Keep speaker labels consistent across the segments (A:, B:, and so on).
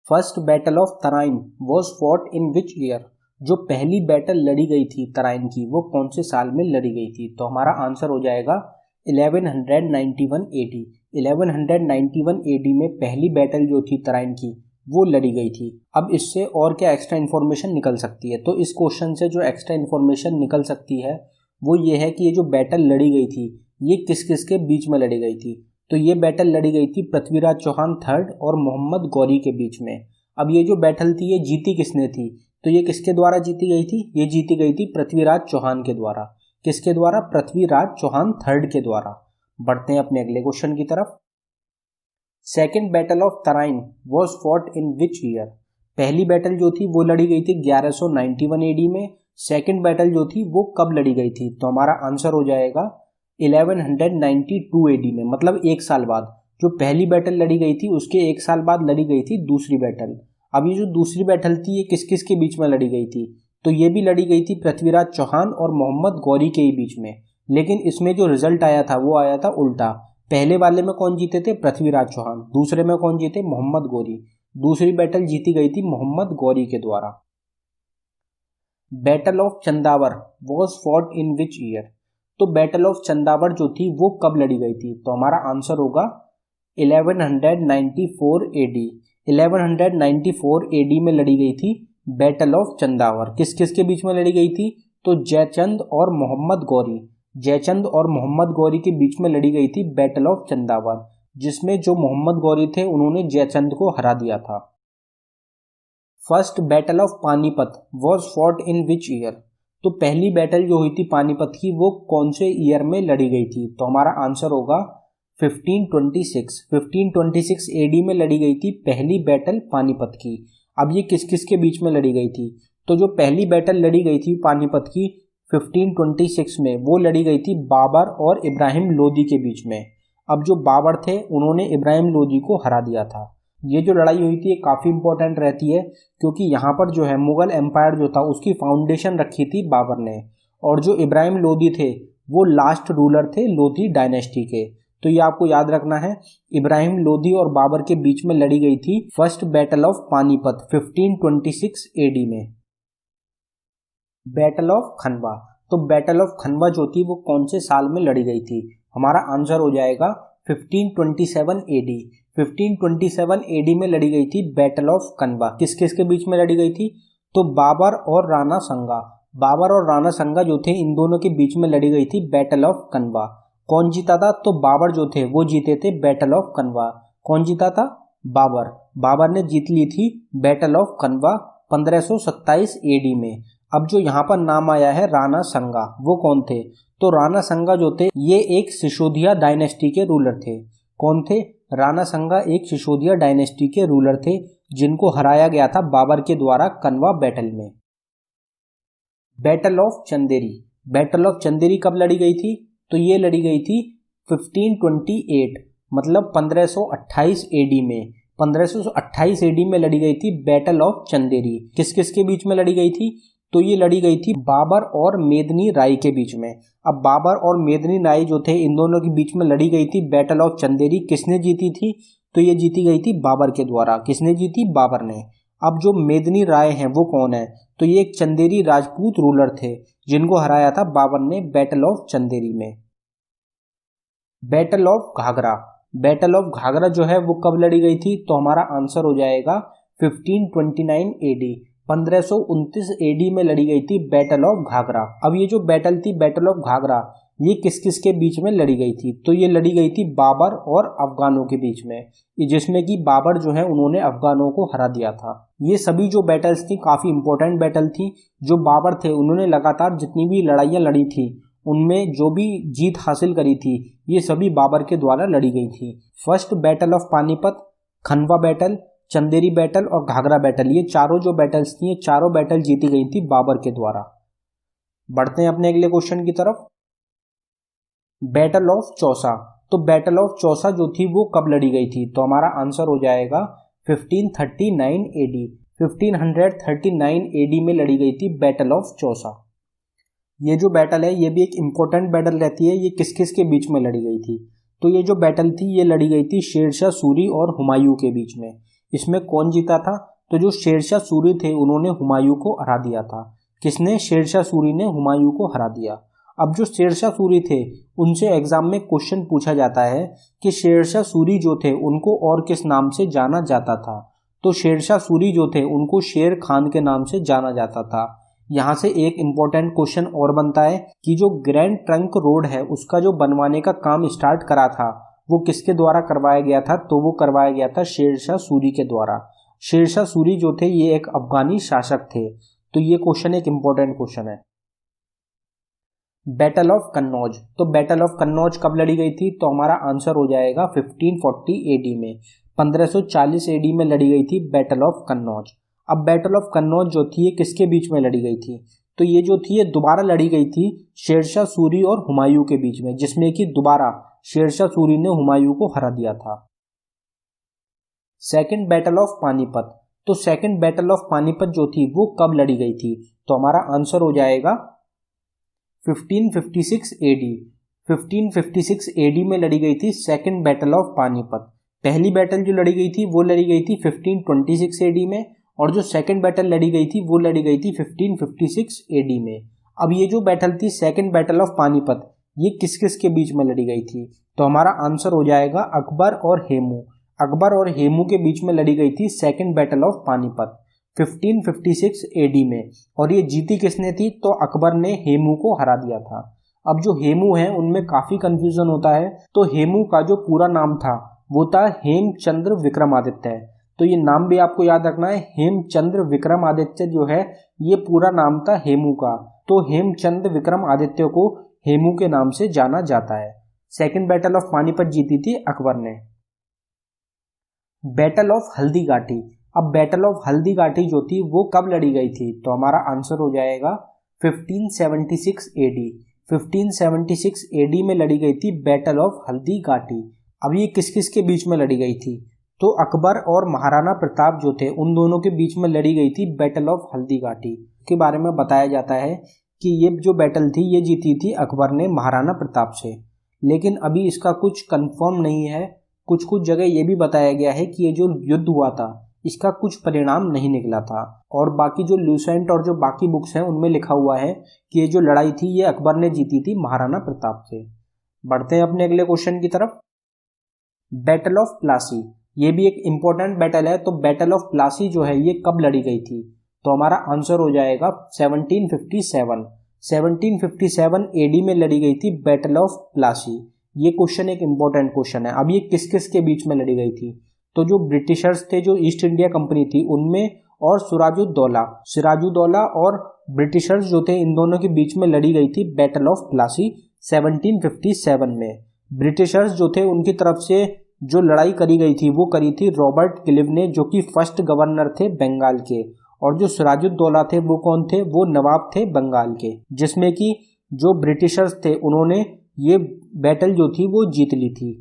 A: First battle of Tarain was fought in which year? जो पहली battle लड़ी गई थी तराइन की वो कौन से साल में लड़ी गई थी? तो हमारा आंसर हो जाएगा 1191 AD। 1191 AD में पहली बैटल जो थी तराइन की वो लड़ी गई थी। अब इससे और क्या एक्स्ट्रा इन्फॉर्मेशन निकल सकती है? तो इस क्वेश्चन से जो एक्स्ट्रा इन्फॉर्मेशन निकल सकती है वो ये है कि ये जो बैटल लड़ी गई थी ये किस किस के बीच में लड़ी गई थी? तो ये बैटल लड़ी गई थी पृथ्वीराज चौहान थर्ड और मोहम्मद गौरी के बीच में। अब ये जो बैटल थी ये जीती किसने थी? तो ये किसके द्वारा जीती गई थी? ये जीती गई थी पृथ्वीराज चौहान के द्वारा। किसके द्वारा? पृथ्वीराज चौहान थर्ड के द्वारा। बढ़ते हैं अपने अगले क्वेश्चन की तरफ। Second battle of Tarain was fought in which year? पहली बैटल जो थी वो लड़ी गई थी 1191 AD में। सेकेंड बैटल जो थी वो कब लड़ी गई थी? तो हमारा आंसर हो जाएगा 1192 AD में, मतलब एक साल बाद। जो पहली बैटल लड़ी गई थी उसके एक साल बाद लड़ी गई थी दूसरी बैटल। अब ये जो दूसरी बैटल थी ये किस किस के बीच में लड़ी गई थी? तो ये भी लड़ी गई थी पृथ्वीराज चौहान और मोहम्मद गौरी के ही बीच में। लेकिन इसमें जो रिजल्ट आया था वो आया था उल्टा। पहले वाले में कौन जीते थे? पृथ्वीराज चौहान। दूसरे में कौन जीते? मोहम्मद गौरी। दूसरी बैटल जीती गई थी मोहम्मद गौरी के द्वारा। Battle of Chandawar was fought in which year? तो बैटल ऑफ चंदावर जो थी वो कब लड़ी गई थी? तो हमारा आंसर होगा 1194 AD। 1194 AD में लड़ी गई थी बैटल ऑफ चंदावर। किस किस के बीच में लड़ी गई थी? तो जयचंद और मोहम्मद गौरी। जयचंद और मोहम्मद गौरी के बीच में लड़ी गई थी बैटल ऑफ चंदावर, जिसमें जो मोहम्मद गौरी थे उन्होंने जयचंद को हरा दिया था। First battle of Panipat was fought in which year? तो पहली बैटल जो हुई थी पानीपत की वो कौन से ईयर में लड़ी गई थी? तो हमारा आंसर होगा 1526। 1526 AD में लड़ी गई थी पहली बैटल पानीपत की। अब ये किस किस के बीच में लड़ी गई थी? तो जो पहली बैटल लड़ी गई थी पानीपत की 1526 में वो लड़ी गई थी बाबर और इब्राहिम लोदी के बीच में। अब जो बाबर थे उन्होंने इब्राहिम लोदी को हरा दिया था। ये जो लड़ाई हुई थी ये काफ़ी इंपॉर्टेंट रहती है क्योंकि यहाँ पर जो है मुगल एम्पायर जो था उसकी फाउंडेशन रखी थी बाबर ने, और जो इब्राहिम लोदी थे वो लास्ट रूलर थे लोधी डायनेस्टी के। तो ये आपको याद रखना है, इब्राहिम लोदी और बाबर के बीच में लड़ी गई थी first battle of Panipat 1526 AD में। बैटल ऑफ खनवा, तो बैटल ऑफ खनवा जो थी वो कौन से साल में लड़ी गई थी? हमारा आंसर हो जाएगा 1527 AD। 1527 AD में लड़ी गई थी बैटल ऑफ खनवा। किस किस के बीच में लड़ी गई थी? तो बाबर और राणा संगा। बाबर और राणा संगा जो थे इन दोनों के बीच में लड़ी गई थी बैटल ऑफ खनवा। कौन जीता था? तो बाबर जो थे वो जीते थे बैटल ऑफ खनवा। कौन जीता था? बाबर। बाबर ने जीत ली थी बैटल ऑफ खनवा 1527 AD में। अब जो यहाँ पर नाम आया है राणा संगा, वो कौन थे? तो राणा संगा जो थे ये एक सिसोदिया डायनेस्टी के रूलर थे। कौन थे? राणा संगा एक सिसोदिया डायनेस्टी के रूलर थे जिनको हराया गया था बाबर के द्वारा खनवा बैटल में। Battle of Chanderi, battle of Chanderi कब लड़ी गई थी? तो ये लड़ी गई थी 1528, मतलब 1528 AD में। 1528 AD में लड़ी गई थी बैटल ऑफ चंदेरी। किस किस के बीच में लड़ी गई थी? तो ये लड़ी गई थी बाबर और मेदनी राय के बीच में। अब बाबर और मेदनी राय जो थे इन दोनों के बीच में लड़ी गई थी बैटल ऑफ चंदेरी। किसने जीती थी? तो ये जीती गई थी बाबर के द्वारा। किसने जीती? बाबर ने। अब जो मेदनी राय हैं वो कौन है? तो ये एक चंदेरी राजपूत रूलर थे जिनको हराया था बाबर ने बैटल ऑफ चंदेरी में। Battle of Ghaghra, battle of Ghaghra जो है वो कब लड़ी गई थी? तो हमारा आंसर हो जाएगा 1529 AD। 1529 AD में लड़ी गई थी बैटल ऑफ घाघरा। अब ये जो बैटल थी बैटल ऑफ घाघरा ये किस किस के बीच में लड़ी गई थी? तो ये लड़ी गई थी बाबर और अफगानों के बीच में, जिसमें कि बाबर जो है उन्होंने अफगानों को हरा दिया था। ये सभी जो बैटल्स थी काफ़ी इंपॉर्टेंट बैटल थी। जो बाबर थे उन्होंने लगातार जितनी भी लड़ाइयाँ लड़ी थी उनमें जो भी जीत हासिल करी थी ये सभी बाबर के द्वारा लड़ी गई थी। First battle of Panipat, Khanwa battle, Chanderi battle और घाघरा बैटल, ये चारों जो बैटल्स थी ये चारों बैटल जीती गई थी बाबर के द्वारा। बढ़ते हैं अपने अगले क्वेश्चन की तरफ। बैटल ऑफ चौसा, तो बैटल ऑफ चौसा जो थी वो कब लड़ी गई थी? तो हमारा आंसर हो जाएगा 1539 AD। 1539 AD में लड़ी गई थी बैटल ऑफ चौसा। ये जो बैटल है ये भी एक इम्पोर्टेंट बैटल रहती है। ये किस किस के बीच में लड़ी गई थी? तो ये जो बैटल थी ये लड़ी गई थी शेरशाह सूरी और हुमायूं के बीच में। इसमें कौन जीता था? तो जो शेरशाह सूरी थे उन्होंने हुमायूं को हरा दिया था। किसने? शेरशाह सूरी ने हुमायूं को हरा दिया। अब जो शेरशाह सूरी थे उनसे एग्जाम में क्वेश्चन पूछा जाता है कि शेरशाह सूरी जो थे उनको और किस नाम से जाना जाता था? तो शेरशाह सूरी जो थे उनको शेर खान के नाम से जाना जाता था। यहाँ से एक इम्पोर्टेंट क्वेश्चन और बनता है कि जो ग्रैंड ट्रंक रोड है उसका जो बनवाने का काम स्टार्ट करा था वो किसके द्वारा करवाया गया था? तो वो करवाया गया था शेरशाह सूरी के द्वारा। शेरशाह सूरी जो थे ये एक अफगानी शासक थे। तो ये क्वेश्चन एक इम्पोर्टेंट क्वेश्चन है। बैटल ऑफ कन्नौज, तो बैटल ऑफ कन्नौज कब लड़ी गई थी? तो हमारा आंसर हो जाएगा 1540 एडी में। 1540 एडी में लड़ी गई थी बैटल ऑफ कन्नौज। अब बैटल ऑफ कन्नौज जो थी ये किसके बीच में लड़ी गई थी? तो ये जो थी ये दोबारा लड़ी गई थी शेरशाह सूरी और हुमायूं के बीच में, जिसमें कि दोबारा शेरशाह सूरी ने हुमायूं को हरा दिया था। सेकंड बैटल ऑफ पानीपत, तो सेकंड बैटल ऑफ पानीपत जो थी वो कब लड़ी गई थी? तो हमारा आंसर हो जाएगा 1556 एडी। 1556 एडी में लड़ी गई थी सेकंड बैटल ऑफ पानीपत। पहली बैटल जो लड़ी गई थी वो लड़ी गई थी 1526 एडी में, और जो सेकंड बैटल लड़ी गई थी वो लड़ी गई थी 1556 एडी में। अब ये जो बैटल थी सेकंड बैटल ऑफ पानीपत ये किस किस के बीच में लड़ी गई थी? तो हमारा आंसर हो जाएगा अकबर और हेमू। अकबर और हेमू के बीच में लड़ी गई थी second battle of Panipat 1556 AD में। और ये जीती किसने थी? तो अकबर ने हेमू को हरा दिया था। अब जो हेमू है उनमें काफी कंफ्यूजन होता है। तो हेमू का जो पूरा नाम था वो था हेमचंद्र विक्रमादित्य। तो ये नाम भी आपको याद रखना है, हेमचंद्र विक्रमादित्य जो है ये पूरा नाम था हेमू का। तो हेमचंद्र विक्रमादित्य को हेमू के नाम से जाना जाता है। सेकंड बैटल ऑफ पानीपत जीती थी अकबर ने। बैटल ऑफ हल्दी घाटी, अब बैटल ऑफ हल्दी घाटी जो थी वो कब लड़ी गई थी? तो हमारा आंसर हो जाएगा 1576 एडी। 1576 एडी में लड़ी गई थी बैटल ऑफ हल्दी घाटी। अब ये किस किस के बीच में लड़ी गई थी? तो अकबर और महाराणा प्रताप जो थे उन दोनों के बीच में लड़ी गई थी बैटल ऑफ हल्दी घाटी। के बारे में बताया जाता है कि ये जो बैटल थी ये जीती थी अकबर ने महाराणा प्रताप से, लेकिन अभी इसका कुछ कंफर्म नहीं है। कुछ कुछ जगह ये भी बताया गया है कि ये जो युद्ध हुआ था इसका कुछ परिणाम नहीं निकला था, और बाकी जो लूसेंट और जो बाकी बुक्स हैं उनमें लिखा हुआ है कि ये जो लड़ाई थी ये अकबर ने जीती थी महाराणा प्रताप से। बढ़ते हैं अपने अगले क्वेश्चन की तरफ। बैटल ऑफ प्लासी, ये भी एक इंपॉर्टेंट बैटल है। तो बैटल ऑफ प्लासी जो है ये कब लड़ी गई थी? तो हमारा आंसर हो जाएगा 1757। 1757 एडी में लड़ी गई थी बैटल ऑफ प्लासी। ये क्वेश्चन एक इंपॉर्टेंट क्वेश्चन है। अब ये किस किस के बीच में लड़ी गई थी? तो जो ब्रिटिशर्स थे, जो ईस्ट इंडिया कंपनी थी उनमें, और सिराजुद्दौला और ब्रिटिशर्स जो थे इन दोनों के बीच में लड़ी गई थी बैटल ऑफ प्लासी 1757 में। ब्रिटिशर्स जो थे उनकी तरफ से जो लड़ाई करी गई थी वो करी थी रॉबर्ट क्लिव ने, जो कि फर्स्ट गवर्नर थे बंगाल के। और जो सिराजुद्दौला थे वो कौन थे? वो नवाब थे बंगाल के, जिसमें कि जो ब्रिटिशर्स थे उन्होंने ये बैटल जो थी वो जीत ली थी।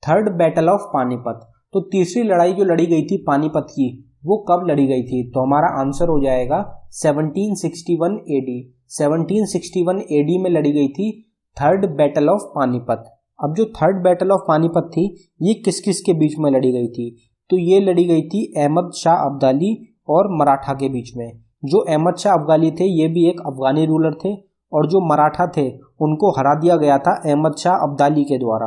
A: थर्ड बैटल ऑफ पानीपत, तो तीसरी लड़ाई जो लड़ी गई थी पानीपत की वो कब लड़ी गई थी? तो हमारा आंसर हो जाएगा 1761 एडी। 1761 एडी में लड़ी गई थी थर्ड बैटल ऑफ पानीपत। अब जो थर्ड बैटल ऑफ पानीपत थी ये किस किस के बीच में लड़ी गई थी? तो ये लड़ी गई थी अहमद शाह अब्दाली और मराठा के बीच में। जो अहमद शाह अब्दाली थे ये भी एक अफगानी रूलर थे, और जो मराठा थे उनको हरा दिया गया था अहमद शाह अब्दाली के द्वारा।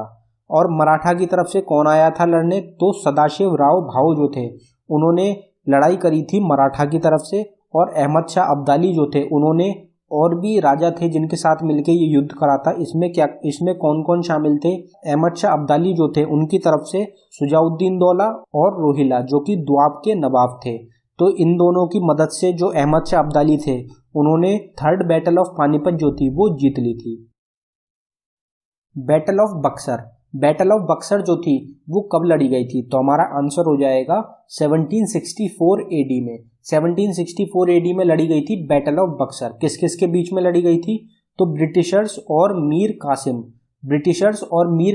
A: और मराठा की तरफ से कौन आया था लड़ने? तो सदाशिव राव भाऊ जो थे उन्होंने लड़ाई करी थी मराठा की तरफ से, और अहमद शाह अब्दाली जो थे उन्होंने, और भी राजा थे जिनके साथ मिलकर ये युद्ध करा था। इसमें कौन कौन शामिल थे? अहमद शाह अब्दाली जो थे उनकी तरफ से शुजाउद्दीन दौला और रोहिला जो कि दोआब के नवाब थे। तो इन दोनों की मदद से जो अहमद शाह अब्दाली थे उन्होंने थर्ड बैटल ऑफ पानीपत जो थी वो जीत ली थी। Battle of Buxar, battle of Buxar जो थी वो कब लड़ी गई थी? तो हमारा आंसर हो जाएगा 1764 एडी में। 1764 एडी में लड़ी गई थी बैटल ऑफ बक्सर। किस किस के बीच में लड़ी गई थी? तो ब्रिटिशर्स और मीर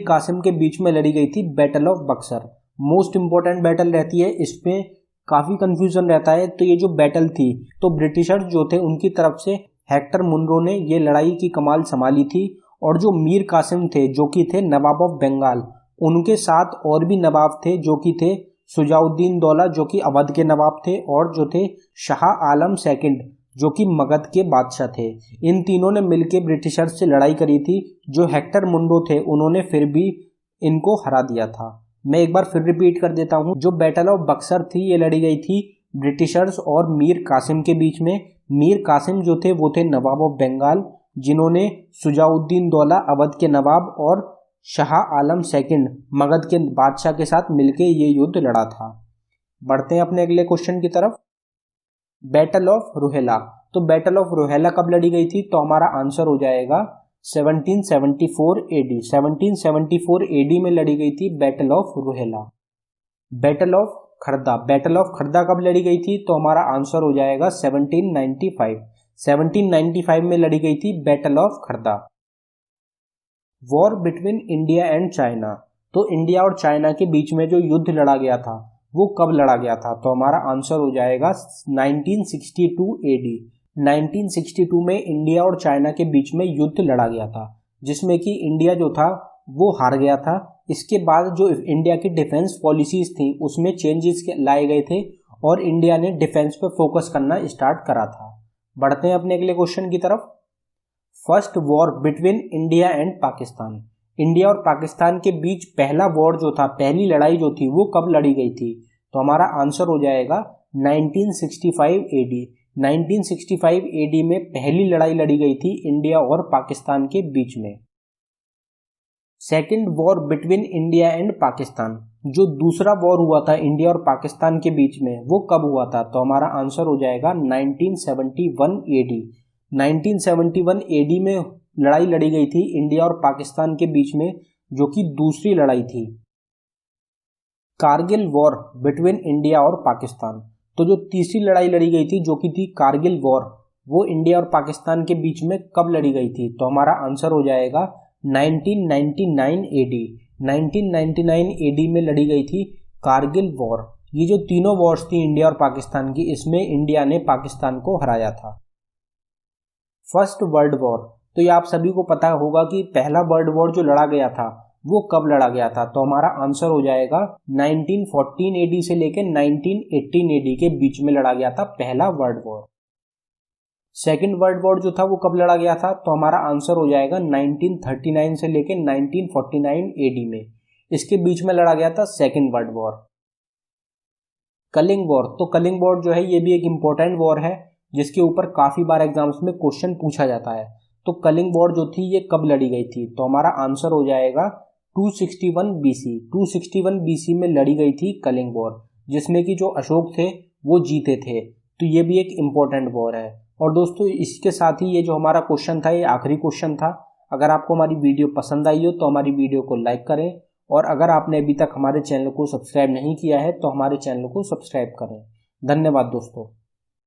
A: कासिम के बीच में लड़ी गई थी battle of Buxar. Most important battle रहती है, इसमें काफी कंफ्यूजन रहता है। तो ये जो बैटल थी तो ब्रिटिशर्स जो थे उनकी तरफ से हेक्टर मुनरो ने ये लड़ाई की कमान संभाली थी, और जो मीर कासिम थे जो कि थे नवाब ऑफ बंगाल, उनके साथ और भी नवाब थे जो कि थे सुजाउद्दीन दौला जो कि अवध के नवाब थे, और जो थे शाह आलम सेकंड जो कि मगध के बादशाह थे। इन तीनों ने मिलकर ब्रिटिशर्स से लड़ाई करी थी। जो हेक्टर मुंडो थे उन्होंने फिर भी इनको हरा दिया था। मैं एक बार फिर रिपीट कर देता हूँ, जो बैटल ऑफ बक्सर थी ये लड़ी गई थी ब्रिटिशर्स और मीर कासिम के बीच में। मीर कासिम जो थे वो थे नवाब ऑफ बंगाल, जिन्होंने सुजाउद्दीन दौला अवध के नवाब और शाह आलम सेकंड मगध के बादशाह के साथ मिलकर ये युद्ध लड़ा था। बढ़ते हैं अपने अगले क्वेश्चन की तरफ। Battle of Rohilla. तो बैटल ऑफ रोहेला कब लड़ी गई थी? तो हमारा आंसर हो जाएगा 1774 एडी। 1774 एडी में लड़ी गई थी battle of Rohilla. Battle of Kharda. Battle of Kharda कब लड़ी गई थी? तो हमारा आंसर हो जाएगा 1795। 1795 में लड़ी गई थी battle of Khardah. War between India and China. तो इंडिया और चाइना के बीच में जो युद्ध लड़ा गया था वो कब लड़ा गया था? तो हमारा आंसर हो जाएगा 1962 एडी। 1962 में इंडिया और चाइना के बीच में युद्ध लड़ा गया था, जिसमें कि इंडिया जो था वो हार गया था। इसके बाद जो इंडिया की डिफेंस पॉलिसीज थी उसमें चेंजेस लाए गए थे और इंडिया ने डिफेंस पर फोकस करना स्टार्ट करा था। बढ़ते हैं अपने अगले क्वेश्चन की तरफ। First war between India and Pakistan. India और पाकिस्तान के बीच पहला वॉर जो था, पहली लड़ाई जो थी वो कब लड़ी गई थी? तो हमारा आंसर हो जाएगा 1965 एडी। 1965 एडी में पहली लड़ाई लड़ी गई थी इंडिया और पाकिस्तान के बीच में। Second war between India and Pakistan. जो दूसरा वॉर हुआ था इंडिया और पाकिस्तान के बीच में वो कब हुआ था? तो हमारा आंसर हो जाएगा 1971 एडी। 1971 एडी में लड़ाई लड़ी गई थी इंडिया और पाकिस्तान के बीच में, जो कि दूसरी लड़ाई थी। कारगिल वॉर बिटवीन इंडिया और पाकिस्तान। तो जो तीसरी लड़ाई लड़ी गई थी जो कि थी कारगिल वॉर, वो इंडिया और पाकिस्तान के बीच में कब लड़ी गई थी? तो हमारा आंसर हो जाएगा 1999 एडी। 1999 एडी में लड़ी गई थी कारगिल वॉर। ये जो तीनों वॉर्स थी इंडिया और पाकिस्तान की, इसमें इंडिया ने पाकिस्तान को हराया था। First world war. तो ये आप सभी को पता होगा कि पहला वर्ल्ड वॉर जो लड़ा गया था वो कब लड़ा गया था? तो हमारा आंसर हो जाएगा 1914 एडी से लेकर 1918 एडी के बीच में लड़ा गया था पहला world war. Second world war जो था वो कब लड़ा गया था? तो हमारा आंसर हो जाएगा 1939 से लेकर 1949 एडी में। इसके बीच में लड़ा गया था second world war. Kalinga war. तो कलिंग वॉर जो है ये भी एक इंपॉर्टेंट वॉर है जिसके ऊपर काफी बार एग्जाम्स में क्वेश्चन पूछा जाता है। तो कलिंग वॉर जो थी ये कब लड़ी गई थी? तो हमारा आंसर हो जाएगा 261 बीसी। 261 बीसी में लड़ी गई थी कलिंग वॉर, जिसमें कि जो अशोक थे वो जीते थे। तो ये भी एक इम्पोर्टेंट वॉर है। और दोस्तों इसके साथ ही ये जो हमारा क्वेश्चन था ये आखिरी क्वेश्चन था। अगर आपको हमारी वीडियो पसंद आई हो तो हमारी वीडियो को लाइक करें, और अगर आपने अभी तक हमारे चैनल को सब्सक्राइब नहीं किया है तो हमारे चैनल को सब्सक्राइब करें। धन्यवाद दोस्तों।